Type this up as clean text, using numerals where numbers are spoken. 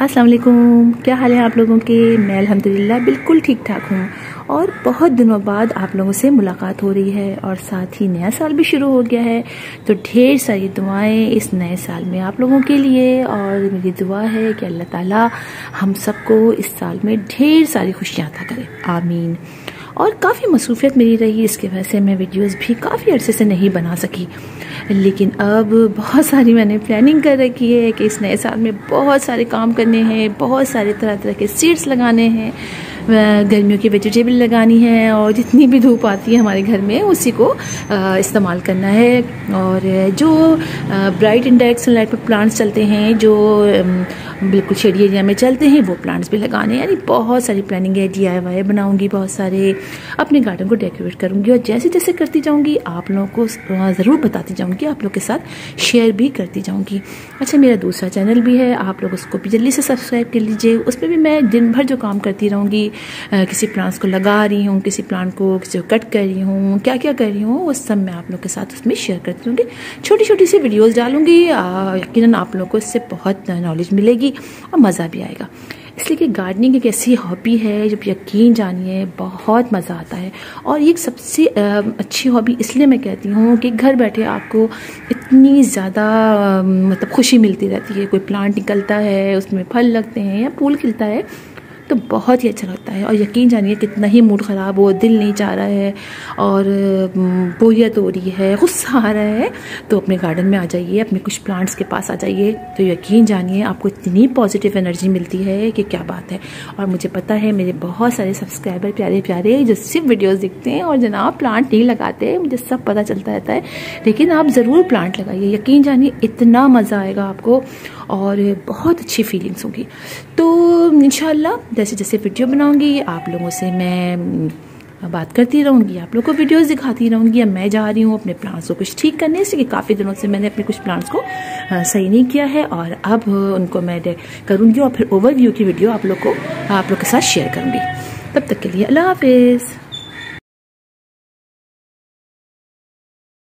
अस्सलाम वालेकुम, क्या हाल है आप लोगों के। मैं अल्हम्दुलिल्लाह बिल्कुल ठीक ठाक हूँ और बहुत दिनों बाद आप लोगों से मुलाकात हो रही है और साथ ही नया साल भी शुरू हो गया है। तो ढेर सारी दुआएं इस नए साल में आप लोगों के लिए, और मेरी दुआ है कि अल्लाह ताला हम सबको इस साल में ढेर सारी खुशियाँ अता करे, आमीन। और काफ़ी मसरूफियत मेरी रही, इसकी वजह से मैं वीडियोस भी काफ़ी अरसे से नहीं बना सकी, लेकिन अब बहुत सारी मैंने प्लानिंग कर रखी है कि इस नए साल में बहुत सारे काम करने हैं, बहुत सारे तरह तरह के सीड्स लगाने हैं, गर्मियों की वेजिटेबल लगानी है और जितनी भी धूप आती है हमारे घर में उसी को इस्तेमाल करना है। और जो ब्राइट इंडायरेक्ट सनलाइट पर प्लांट्स चलते हैं, जो बिल्कुल शेडी एरिया में चलते हैं, वो प्लांट्स भी लगाने हैं। यानी बहुत सारी प्लानिंग है, DIY बनाऊंगी, बहुत सारे अपने गार्डन को डेकोरेट करूंगी और जैसे जैसे करती जाऊंगी आप लोगों को ज़रूर बताती जाऊंगी, आप लोग के साथ शेयर भी करती जाऊंगी। अच्छा, मेरा दूसरा चैनल भी है, आप लोग उसको भी जल्दी से सब्सक्राइब कर लीजिए। उसमें भी मैं दिन भर जो काम करती रहूँगी, किसी प्लांट्स को लगा रही हूँ, किसी प्लांट को किसी को कट कर रही हूँ, क्या क्या कर रही हूँ, वो सब मैं आप लोग के साथ उसमें शेयर करती रहूँगी। छोटी छोटी सी वीडियोज़ डालूंगी, यकीनन आप लोगों को इससे बहुत नॉलेज मिलेगी और मज़ा भी आएगा। इसलिए कि गार्डनिंग एक ऐसी हॉबी है जब यकीन जानिए बहुत मज़ा आता है। और ये सबसे अच्छी हॉबी इसलिए मैं कहती हूँ कि घर बैठे आपको इतनी ज़्यादा मतलब खुशी मिलती रहती है। कोई प्लांट निकलता है, उसमें फल लगते हैं या फूल खिलता है तो बहुत ही अच्छा लगता है। और यकीन जानिए कितना ही मूड ख़राब हो, दिल नहीं चाह रहा है और बोरियत हो रही है, गुस्सा आ रहा है, तो अपने गार्डन में आ जाइए, अपने कुछ प्लांट्स के पास आ जाइए, तो यकीन जानिए आपको इतनी पॉजिटिव एनर्जी मिलती है कि क्या बात है। और मुझे पता है मेरे बहुत सारे सब्सक्राइबर प्यारे प्यारे जो सिर्फ वीडियोज़ देखते हैं और जनाब प्लांट नहीं लगाते, मुझे सब पता चलता रहता है, लेकिन आप ज़रूर प्लांट लगाइए। यकीन जानिए इतना मज़ा आएगा आपको और बहुत अच्छी फीलिंग्स होंगी। तो इंशाल्लाह जैसे जैसे वीडियो बनाऊंगी आप लोगों से मैं बात करती रहूँगी, आप लोगों को वीडियोस दिखाती रहूँगी। अब मैं जा रही हूँ अपने प्लांट्स को कुछ ठीक करने से, कि काफ़ी दिनों से मैंने अपने कुछ प्लांट्स को सही नहीं किया है और अब उनको मैं करूँगी और फिर ओवरव्यू की वीडियो आप लोग के साथ शेयर करूँगी। तब तक के लिए अल्लाह हाफिज़।